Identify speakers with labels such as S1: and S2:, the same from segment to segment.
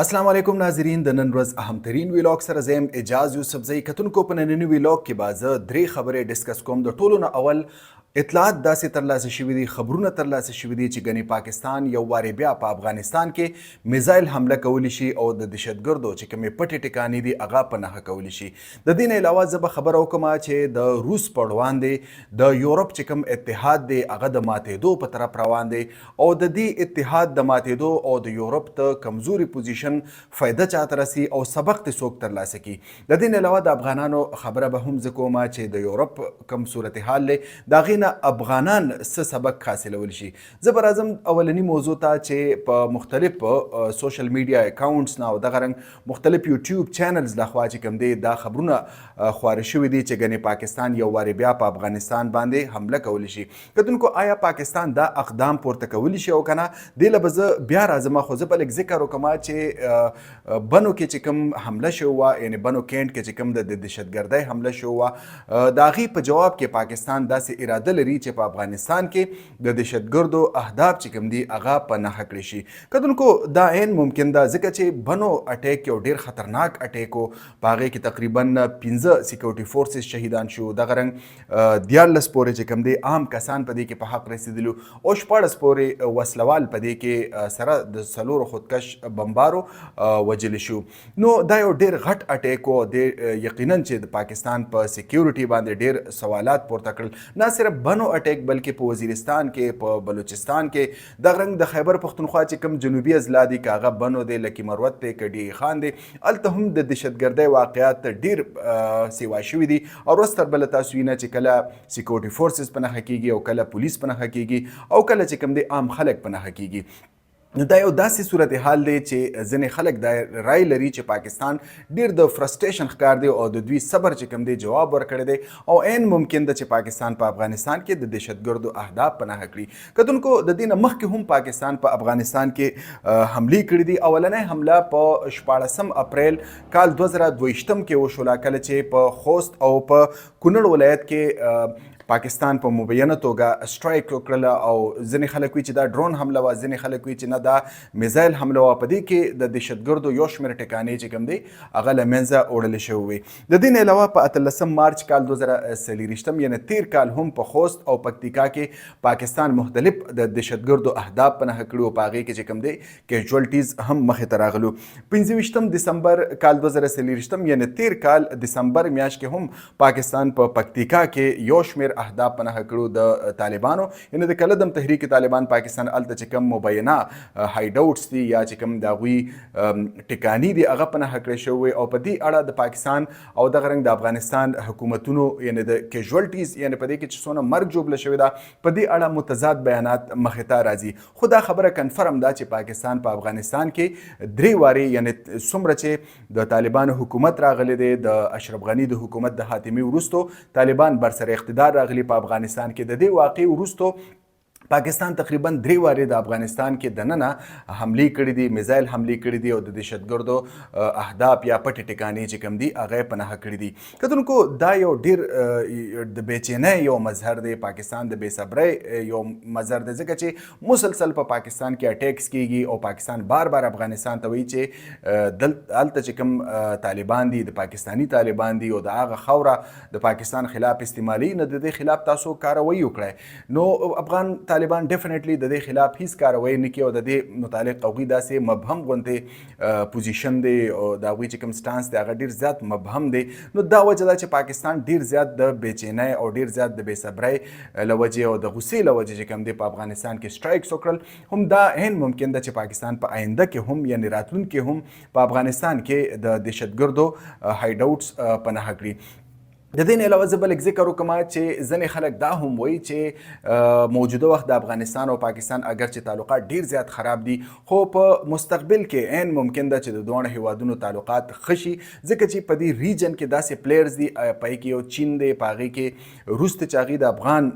S1: अस्सलाम वालेकुम नाजरीन د नن ورځ اهم ترین ویلاګ سره زم اجاز یوسفزئی کتونکو په نننی ویلاګ کې بازه درې خبرې ډیسکس کوم د ټولو نه اول اطلاعات داسې ترلاسه شوي دي خبرونه ترلاسه شوي دي چې ګنې پاکستان یو وارې بیا په افغانستان کې میزایل حمله کولی شي او د دهشتګردو چې کومې پټې ټکانې دي هغه په نښه کولی شي د دې نه علاوه زه به خبره وکړم چې د روس په وړاندې د یورپ چې کوم اتحاد دی هغه د ماتېدو په طرف روان دی او د دې اتحاد د ماتېدو او د یورپ د کمزوري پوزیشن فایده چاته رسي او سبق ته څوک ترلاسه کړي د دې نه علاوه د افغانانو خبره به هم زه کوم چې د یورپ کم صورتحال دی د هغې افغانان څه سبق حاصلول شي زه به راځم اولنی موضوع ته چې په مختلف سوشل میډیا اکاونټس نه او دغه رنګ مختلف یوټیوب چینلز لخوا چې کوم دی دا خبرونه خواره شوي دي چې ګنې پاکستان یو وارې بیا په افغانستان باندې حمله کولی شي کتونکو آیا پاکستان دا اقدام پورته کولی شي او که نه دې له به زه بیا راځم خو زه به لږ ذکر وکړم چې بنو کې چې کوم حمله شوې وه یعنې بنو کینټ کې چې کوم د دهشتګردۍ حمله شوې وه د هغې په جواب کې پاکستان داسې اراده لري چې په افغانستان کې د دهشتګردو اهداف چې کوم دي هغه په نښه کړی شي کتونکو دا عین ممکن ده ځکه چې بنو اټیک یو ډیر خطرناک اټیک و په هغې کې تقریبا 15 سیکورټي فورسز شهیدان شو دغه رنګ 14 پورې چې کوم دی عام کسان په دې کې په حق رسېدلي او 14 پورې وسلوال په دې کې سره د څلورو خودکش بمبارو وجلی شو نو دا یو ډیر غټ اټیک و یقینا چې د پاکستان په سیکیورټي باندې ډیر سوالات پورته کړل نه صرف بنو اټیک بلکې په وزیرستان کې په بلوچستان کې دغه رنګ د خیبر پښتونخوا چې کوم جنوبي اضلاع دي که هغه بنو دی لکي مروت دی که ډي خان دی هلته هم د دهشتګردۍ واقعات ډیر سیوا شوي دي او ورځ تر بله تاسو وینه چې کله سیکورټي فورسز په نښه کیږي او کله پولیس په نښه کیږي او کله چې کوم دی عام خلک په نښه کیږي نو دا یو داسې صورتحال دی چې ځینې خلک دا رای لري چې پاکستان ډیر د فرسټریشن ښکار دی او د دوی صبر چې کوم دی جواب ورکړی دی او عین ممکن ده چې پاکستان په افغانستان کې د دهشتګردو اهداف په نښه کړي کتونکو د دې نه مخکې هم پاکستان په افغانستان کې حملې کړي دي اولنۍ حمله په 14 اپریل کال 2022 کې وشوله کله چې په خوست او په کونړ ولایت کې پاکستان په مبینه توګه سټرایک وکړله او ځینې خلک وی چې دا ډرون حمله وه ځینې خلک وی چې نه دا میزایل حمله وه په دې کې د دهشتګردو یو شمېر ټکانې چې کوم دی هغه له منځه وړلې شوې وې د دې نه علاوه په 18 مارچ کال 2023 یعنې تیر کال هم په خوست او پکتیکا کې پاکستان مختلف د دهشتګردو اهداف په نښه کړي او په هغې کې چې کوم دی کیژوالټیز هم مخې ته راغلو 25 دسمبر کال 2023 یعنې تیر کال دسمبر میاشت کې هم پاکستان په پکتیکا کې یو شمېر اهداف په نښه کړو د طالبانو یعنې د کلدم تحریک طالبان پاکستان هلته چې کوم مبینه هایډ آوټس دي یا چې کوم د هغوی ټکانې دي هغه په نښه کړی شوی او په دې اړه د پاکستان او دغه رنګ د افغانستان حکومتونو یعنې د کیژوالټیز یعنې په دې کې چې څونه مرګ جوړله شوې ده په دې اړه متضاد بیانات مخې ته راځي خو دا خبره کنفرم ده چې پاکستان په افغانستان کې درې وارې یعنې څومره چې د طالبانو حکومت راغلی دی د اشرف غني د حکومت د حاتمي وروستو طالبان برسر اقتدار راغلی په افغانستان کې د دې واقعې وروستو پاکستان تقریبا درې وارې د افغانستان کې دننه حملې کړي دي میزایل حملې کړي دي او د دهشتګردو اهداف یا پټې ټکانې چې کوم دي هغه یې په نښه کړي دي کتونکو دا یو ډیر د بېچینۍ یو مظهر دی پاکستان د بېصبرۍ یو مظهر دی ځکه چې مسلسل په پاکستان کې اټیکس کیږي او پاکستان بار بار افغانستان ته وایي چې هلته چې کوم طالبان دي د پاکستاني طالبان دي او د هغه خوره د پاکستان خلاف استعمالي نه د دې خلاف تاسو کاروایی وکړئ نو افغان طالبان ډیفینیټلی د دې خلاف هیڅ کاروایی نه کوي او د دې متعلق هغوی داسې مبهم غوندې پوزیشن دی او د هغوی چې کوم سټانس دی هغه ډېر زیات مبهم دی نو دا وجه ده چې پاکستان ډېر زیات د بېچینۍ او ډېر زیات د بېصبرۍ له وجې او د غصې له وجې چې کوم دی په افغانستان کې سټرایکس وکړل هم دا عین ممکن ده چې پاکستان په آینده کې هم یعنې راتلونکي هم په افغانستان کې د دهشتګردو هایډ آوټس په نښه کړي د دې نه علاوه زه به لږ ذکر وکړم چې ځینې خلک دا هم وایي چې موجوده وخت د افغانستان او پاکستان اگر چې تعلقات ډیر زیات خراب دي خو په مستقبل کې عین ممکن ده چې د دواړو هیوادونو تعلقات ښه شي ځکه چې په دې ریجن کې داسې پلیئرز دي په هغې کې یو چین دی په هغې کې روس ته چې هغوی د افغان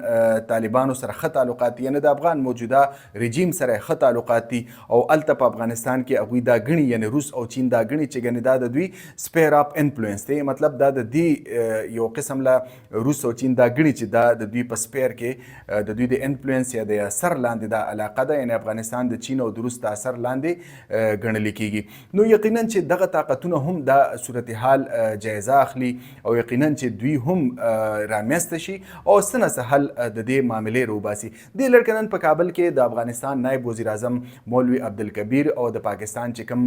S1: طالبانو سره ښه تعلقات دي یعنې د افغان موجوده رژیم سره ښه تعلقات دي او هلته په افغانستان کې هغوی دا ګڼي یعنې روس او چین دا ګڼي چې ګنې دا د دوی سپیر اپ انفلوئنس دی مطلب دا د دې یو یو قسم له روس او چین دا ګڼي چې دا د دوی په سپیر کې د دوی د انفلوئنس یا د اثر لاندې دا علاقه ده، یعنې افغانستان د چین او د روس د اثر لاندې ګڼل کیږي. نو یقینا چې دغه طاقتونه هم دا صورتحال جایزه اخلي او یقینا چې دوی هم رامنځته شي او څه نه څه حل د دې معاملې روباسي. دې لړ نن په کابل کې د افغانستان نایب وزیر اعظم مولوي عبدالکبیر او د پاکستان چې کوم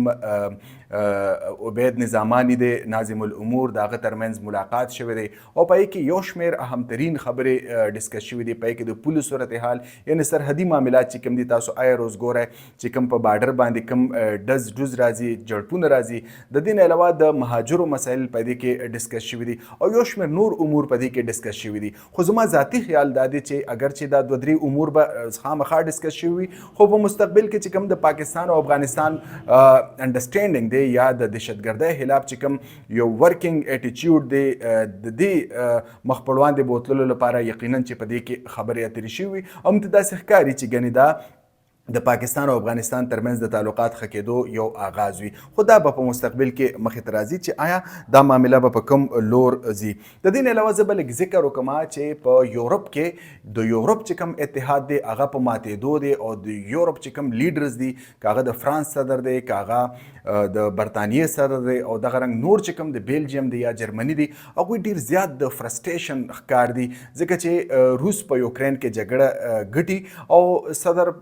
S1: عبید نظامانی دی ناظم الامور د هغه ترمنځ ملاقات شوی دی او په کې یو شمېر اهمترین خبرې ډسکس شوي دي. په کې د پولو صورتحال یعنې سرحدي معاملات چې کوم دي، تاسو آیا روز ګورئ چې کوم په بارډر باندې کوم ډز راځي، جړپونه راځي. د دې نه علاوه د مهاجرو مسایل په دې کې ډسکس شوي دي او یو شمېر نور امور په دې کې ډسکس شوي دي. خو زما ذاتي خیال دا دی چې اگر چې دا 2-3 امور به خامخا ډسکس شوي وي، خو په مستقبل کې چې کوم د پاکستان او افغانستان انډرسټینډینګ دی یا د دهشتګردۍ خلاف چې کوم یو ورکینګ اټیچیوډ دی، د دې مخ په وړاندې بوتللو لپاره یقینا چې په دې کې خبرې اترې شوي او همداسې داسې ښکاري چې ګنې دا د پاکستان او افغانستان ترمنځ د تعلقات ښه کېدو یو آغاز وي. خو دا به په مستقبل کې مخې ته راځي چې آیا دا معامله به په کوم لور ځي. د دې نه علاوه زه به لږ ذکر وکړم چې په یورپ کې د یورپ چې کوم اتحاد دی هغه په ماتېدو دی او د یورپ چې کوم لیډرز دي، که هغه د فرانس صدر دی، که هغه د برطانیې صدر دی او دغه رنګ نور چې کوم د بیلجیم دی یا جرمني دی، هغوی ډېر زیات د فرسټریشن ښکار دي ځکه چې روس په یوکرین کې جګړه ګټي او صدر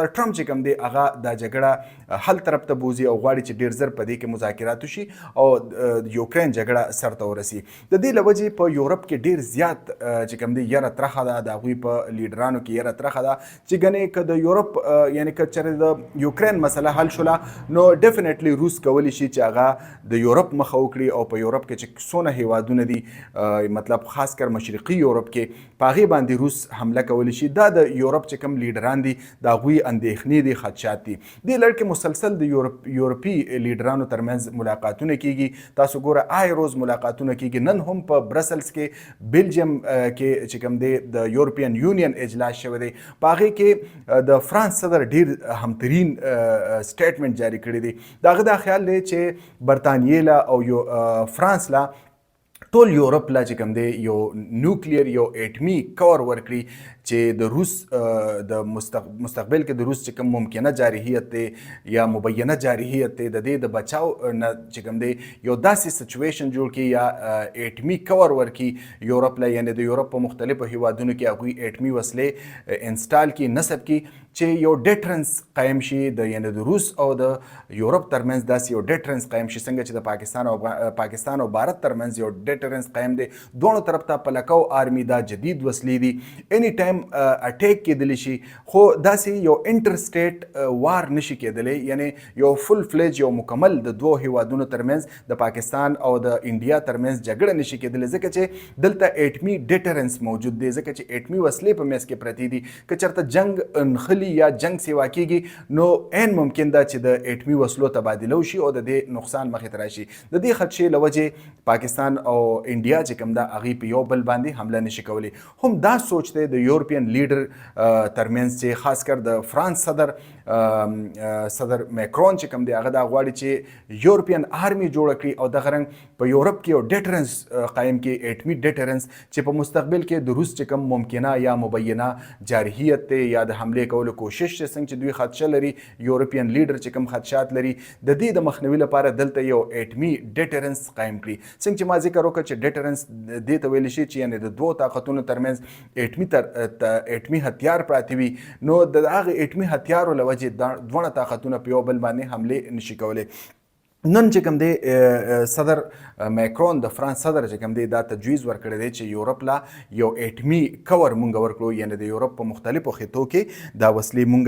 S1: ټرمپ چې کوم دی هغه دا جګړه حل طرف ته بوځي او غواړي چې ډېر زر په دې کې مذاکرات وشي او یوکرین جګړه سر ته ورسي. د دې له وجې په یورپ کې ډېر زیات چې کوم دی یره ترخه ده، د هغوی په لیډرانو کې یره ترخه ده چې ګنې که د یورپ یعنې که چېرې د یوکرین مسله حل شوله نو ډیفینټلی روس کولی شي چې هغه د یورپ مخه وکړي او په یورپ کې چې څونه هیوادونه دي، مطلب خاص کر مشرقي یورپ کې، په هغې باندې روس حمله کولی شي. دا د یورپ چې کوم لیډران دي د هغوی اندېښنې دي، خدشات دي. دې لړ کې مسلسل د یورپي لیډرانو ترمنځ ملاقاتونه کیږي. تاسو ګوره آی روز ملاقاتونه کیږي. نن هم په برسلز کې بیلجیم کې چې کوم دی د یورپین یونین اجلاس شوی دی، په هغې کې د فرانس صدر ډېر همترین سټیټمنټ جاری کړی دی. د هغه دا خیال دی چې برطانیې له او فرانس له ټول یورپ لا چې کوم دی یو نیوکلیر یو اټمي کور ورکړي چې د روس د مستقبل کې د روس چې کوم ممکنه جارحیت دی یا مبینه جارحیت دی، د دې د بچاو نه چې کوم دی یو داسې سچویشن جوړ کړي یا اټمي کور ورکړي یورپ له، یعنې د یورپ په مختلفو هیوادونو کې هغوی اټمي وسلې انسټال کړي، نصب کړي چې یو ډیټرنس قایم شي یعنې د روس او د یورپ ترمنځ داسې یو ډیټرنس قایم شي څنګه چې د پاکستان او بھارت ترمنځ یو ډیټرنس قایم دی. دواړو طرف ته پلکو آرمي دا جدید وسلې دي، اني ټایم اټیک کېدلی شي، خو داسې یو انټر سټیټ وار نشي کېدلی، یعنې یو فل فلیج یو مکمل د دوو هیوادونو ترمنځ د پاکستان او د انډیا ترمنځ جګړه نشي کېدلی ځکه چې دلته اټمي ډیټرنس موجود دی، ځکه چې اټمي وسلې په منځ کې پرتې دي. که چېرته جنګ انخلي یا جنگ سیوا کیږي نو عین ممکن ده چې د اټمي وسلو تبادله وشي او د دې نقصان مخې ته راشي. د دې خدشې له وجې پاکستان او انډیا چې کوم ده هغې په یو بل باندې حمله نشي کولی. هم دا سوچ دی د یورپین لیډر ترمنځ چې خاص کر د فرانس صدر میکرون چې کوم دی هغه دا غواړي چې یورپین آرمي جوړه کړي او دغه رنګ په یورپ کې یو ډیټرنس قایم کړي، اټمي ډیټرنس چې په مستقبل کې د روس چې کوم ممکنه یا مبینه جارحیت دی یا د حملې کولو کوشش چې څنګه چې دوی خدشه لري، یورپین لیډر چې کوم خدشات لري، د دې د مخنیوي لپاره دلته یو اټمي ډیټرنس قایم کړي. څنګه چې ما ذکر وکړ چې ډیټرنس دې ته ویلی شي چې یعنې د دوو طاقتونو ترمنځ اټمي هتیار پراته وي، نو د هغه اټمي هتیارو له وجې دواړه طاقتونه په یو بل باندې حملې نشي کولی. نن چې کوم دی صدر میکرون د فرانس صدر چې کوم دی دا تجویز ورکړی دی چې یورپ لا یو اټمي کور مونږ ورکړو، یعنې د یورپ په مختلفو خطو کې دا وسلې مونږ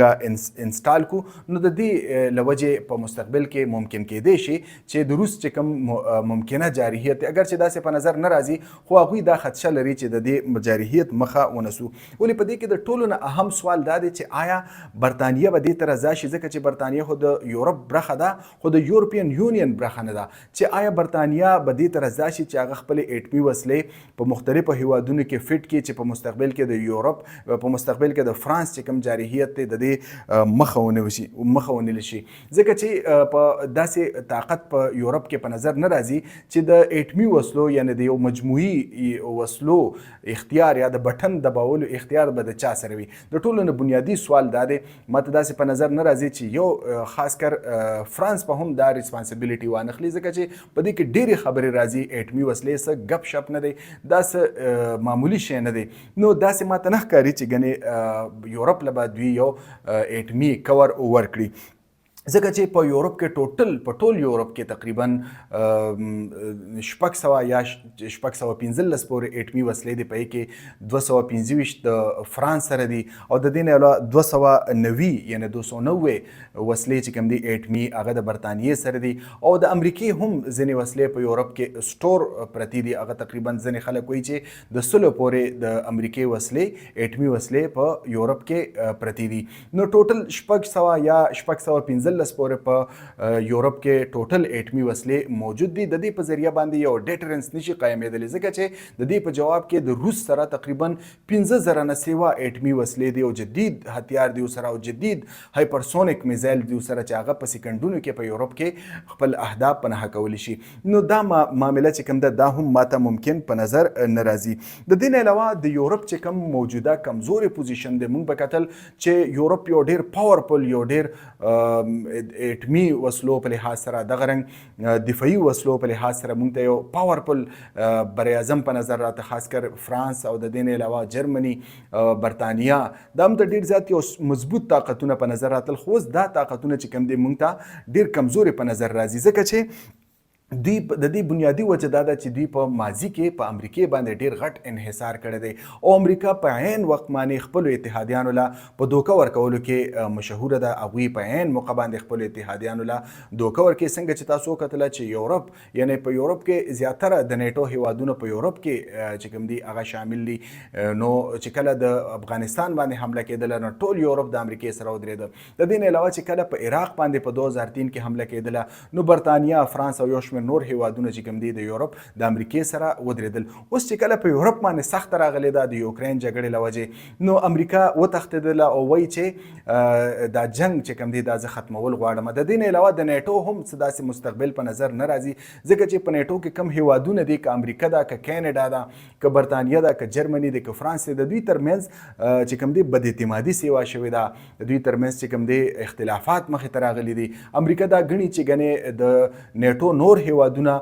S1: انسټال کو. نو د دې له وجې په مستقبل کې ممکن کېدی شي چې د روس چې کوم ممکنه جارحیت اگر چې داسې په نظر نه راځي، خو هغوی دا خدشه لري چې د دې جارحیت مخه ونسو. ولې په دې کې د ټولو نه اهم سوال دا دی چې آیا برطانیه به دې ته رضا شي، ځکه چې برطانیه خو د یورپ برخه ده، خو د یورپین یونین برخه نه ده چې آیا برطانیه به دې ته رضا شي چې هغه خپلې اټمي وسلې په مختلفو هیوادونو کې فټ کړي چې په مستقبل کې د یورپ په مستقبل کې د فرانس چې کوم جارحیت دی د دې مخه ونیول شي ځکه چې په داسې طاقت په یورپ کې په نظر نه راځي چې د اټمي وسلو یعنی د یو مجموعي وسلو اختیار یا د بټن دباولو اختیار به د چا سره وي د ټولو نه بنیادي سوال دا دی ماته داسې په نظر نه راځي چې یو خاص کر فرانس په هم دا ریسپانسبیلیټي وانخلي ځکه چې په دې کې ډېرې خبرې راځي اټمي وسلې څه ګپ شپ نه دی دا څه معمولی شی نه دی نو داسې ماته نه ښکاري چې ګنې یورپ له به دوی یو اټمي کور ورکړي ځکه چې په یورپ کې په ټول یورپ کې تقریبا 600 یا 615 پورې اټمي وسلې دي په کې 225 د فرانس سره دي او د دې نه علاوه 290 یعنی 290 وسلې چې کوم دي اټمي هغه د برطانیې سره دي او د امریکې هم ځینې وسلې په یورپ کې سټور پرتی دي هغه تقریبا ځینې خلک وایي چې د 100 پورې د امریکې وسلې اټمي وسلې په یورپ کې پرتی دي نو ټوټل 600 یا 615 پورې په یورپ کې ټوټل اټمي وسلې موجود دي د دې په ذریعه باندې یو ډیټرنس نشي قایمېدلی ځکه چې د دې په جواب کې د روس سره تقریبا 15,000 نه سیوا اټمي وسلې دي او جدید هتیار دي سره او جدید هایپرسونیک میزایل دي سره چې هغه په سکندونو کې په یورپ کې خپل اهداف پناه کولی شي نو دا معامله چې کوم ده دا هم ماته ممکن په نظر نه راځي د دې نه علاوه د یورپ چې کوم موجوده کمزوري پوزیشن دی موږ به کتل چې یورپ یو ډېر پاورفل یو ډېر اټمي وسلو په لحاظ سره دغه رنګ دفاعي وسلو په لحاظ سره موږ ته یو پاورفل بر اعظم په نظر راته خاص کر فرانس او د دې نه علاوه جرمني برطانیه دا هم د ډېر زیات یو مضبوط طاقتونه په نظر راتل خو دا طاقتونه چې کوم دي موږ ته ډېر کمزوري په نظر راځي ځکه چې دوی د دې بنیادی وجه دا ده چې دوی په ماضي کې په امریکې باندې ډېر غټ انحصار کړی دی او امریکا په عین وخت باندې خپلو اتحادیانو له په دوکه ورکولو کې مشهوره ده هغوی په عین موقع باندې خپلو اتحادیانو له دوکه ورکوي څنګه چې تاسو وکتله چې یورپ یعنی په یورپ کې زیاتره د نیټو هیوادونه په یورپ کې چې کوم دي هغه شامل دي نو چې کله د افغانستان باندې حمله کېدله نو ټول یورپ د امریکې سره ودرېده د دې نه علاوه چې کله په عراق باندې په 2003 کې حمله کېدله نو برطانیه فرانس او یو نور هیوادونه چې کوم دي د یورپ د امریکې سره ودرېدل اوس چې کله په یورپ باندې سخته راغلې ده د یوکرین جګړې له وجې نو امریکا وتښتېدله او وایي چې دا جنګ چې کوم دی دا زه ختمول غواړم د دې نه علاوه د نیټو هم څه داسې مستقبل په نظر نه راځي ځکه چې په نیټو کې کم هیوادونه دي که امریکا ده که کینیډا ده که برطانیه ده که جرمني ده که فرانس ده د دوی ترمنځ چې کوم دی بد اعتمادي سیوا شوې ده د دوی ترمنځ چې کوم دی اختلافات مخې ته راغلي دي امریکا دا ګڼي چې ګنې د نیټو نور هیوادونه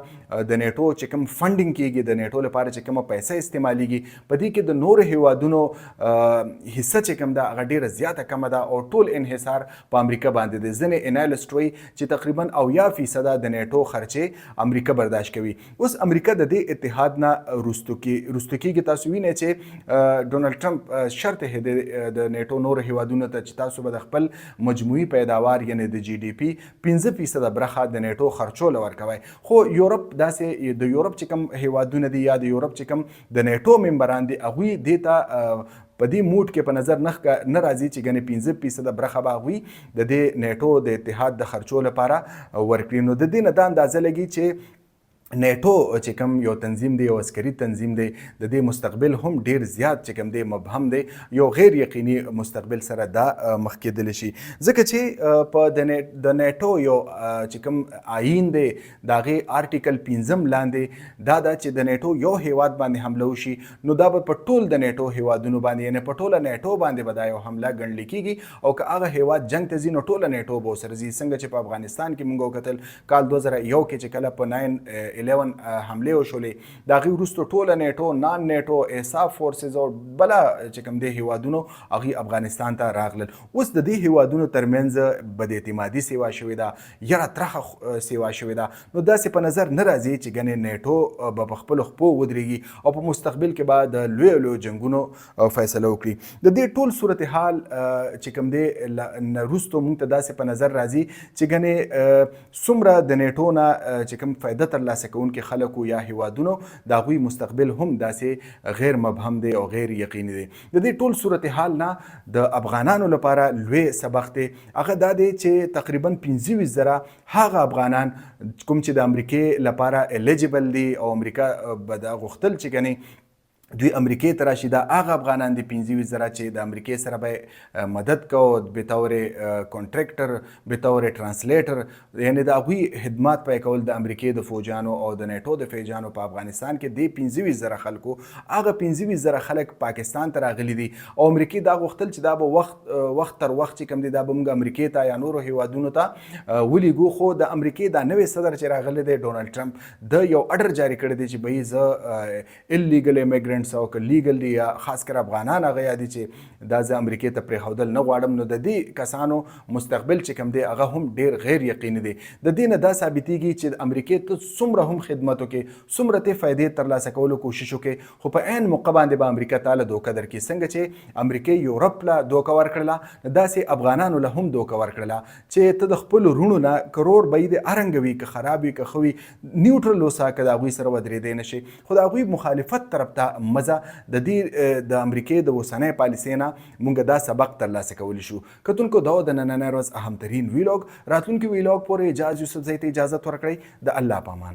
S1: د نیټو چې کوم فنډینګ کیږي د نیټو لپاره چې کومه پیسې استعمالیږي په دې کې د نورو هیوادونو حصه چې کوم ده هغه ډیره زیاته کمه ده او ټول انحصار په امریکا باندې دی ځینې انالسټ وایي چې تقریبا 90% د نیټو خرچې امریکا برداشت کوي اوس امریکا د دې اتحاد نه رستو کیږي تاسو وینئ چې ډونالډ ټرمپ شرط یې د نیټو نورو هیوادونو ته چې تاسو به د خپل مجموعي پیداوار یعنی د جی ډي پي 15% برخه د نیټو خرچو ورکوي خو یورپ داسې د یورپ چې کوم هیوادونه دي یا د یورپ چې کوم د نیټو ممبران دي هغوی دې ته په دې موډ کې په نظر نه راځي چې ګنې 15% برخه به هغوی د دې نیټو د اتحاد د خرچو لپاره ورکړي نو د دې نه دا اندازه لګي چې نیټو چې کوم یو تنظیم دی یو عسکري تنظیم دی د دې مستقبل هم ډیر زیات چې کوم دی مبهم دی یو غیر یقیني مستقبل سره دا مخ کېدلی شي ځکه چې په د نیټو یو چې کوم آیین دی د هغې آرټیکل 5 لاندې دا ده چې د نیټو یو هیواد باندې حمله وشي نو دا به په ټول د نیټو هیوادونو باندې یعنې په ټوله نیټو باندې به دا یو حمله ګڼل کېږي او که هغه هیواد جنګ ته ځي نو ټوله نیټو به ورسره ځي څنګه چې په افغانستان کې موږ وکتل کال 2001 کې چې کله په 9/11 حمله وشولې د هغې وروسته ټوله نیټو نان نیټو ایساف فورسز او بله چې کوم دی هیوادونو هغوی افغانستان ته راغلل اوس د دې هیوادونو ترمنځ بد اعتمادي سیوا شوې ده یره ترخه سیوا شوې ده نو داسې په نظر نه راځي چې ګنې نیټو به په خپلو خپو ودرېږي او په مستقبل کې به د لویو لویو جنګونو فیصله وکړي د دې ټول صورتحال چې کوم دی وروستو موږ ته داسې په نظر راځي چې ګنې څومره د نیټو نه چې کوم فایده ترلاسه ترلاسه کوونکي خلکو یا هیوادونو د هغوی مستقبل هم داسې غیر مبهم دی او غیر یقیني دی. د دې ټول صورتحال نه د افغانانو لپاره لوی سبق دی، هغه دا دی چې تقریبا 25 زره هغه افغانان کوم چې د امریکې لپاره الیجیبل دي او امریکا به دا غوښتل چې ګنې دوی امریکې ته راشي، دا هغه افغانان دي 25 زره چې د امریکې سره به مدد کو بطور کانټریکټر، بطور ټرانسلیټر، یعنی د هغوی خدمات پای کول د امریکې د فوجانو او د نیټو د فوجانو په افغانستان کې د 25 زره خلکو، هغه 25 زره خلک پاکستان ته راغلي دي او امریکې دا غوښتل چې دا به وخت تر وخت چې کوم دی دا به موږ امریکې ته یا نورو هیوادونو ته ولیږو. خو د امریکې دا نوی صدر چې راغلی دی ډونالډ ټرمپ، د یو اډر جاری کړی دی چې به زه اللیګل امیګرنټ او که لیګل دي یا خاص کر افغانان هغه یادي چې دا زه امریکې ته پرېښودل نه غواړم، نو د دې کسانو مستقبل چې کوم دی هغه هم ډیر غیر یقیني دی. د دې نه دا ثابتېږي چې امریکې ته څومره هم خدمت وکړي، څومره ته فایدې ترلاسه کولو کوشش وکړي، خو په عین موقع باندې به امریکا تعالی دوکه درکړي. څنګه چې امریکې یورپ له دوکه ورکړله، داسې افغانانو له هم دوکه ورکړله چې ته د خپلو وروڼو نه کرور به یې د ارنګ وي، که خراب وي که ښه وي، نیوټرل اوسه، که د هغوی سره ودرېدی نه شي. خو د هغوی مخالفت طرف ته مزه د دې د امریکې د اوسنۍ پالیسۍ نه موږ دا سبق ترلاسه کولی شو. کتونکو دا د نننۍ ورځ اهمترین ویلاګ، راتلونکي ویلاګ پورې اجاز یوسفزۍ ته اجازت ورکړئ. د الله په امان.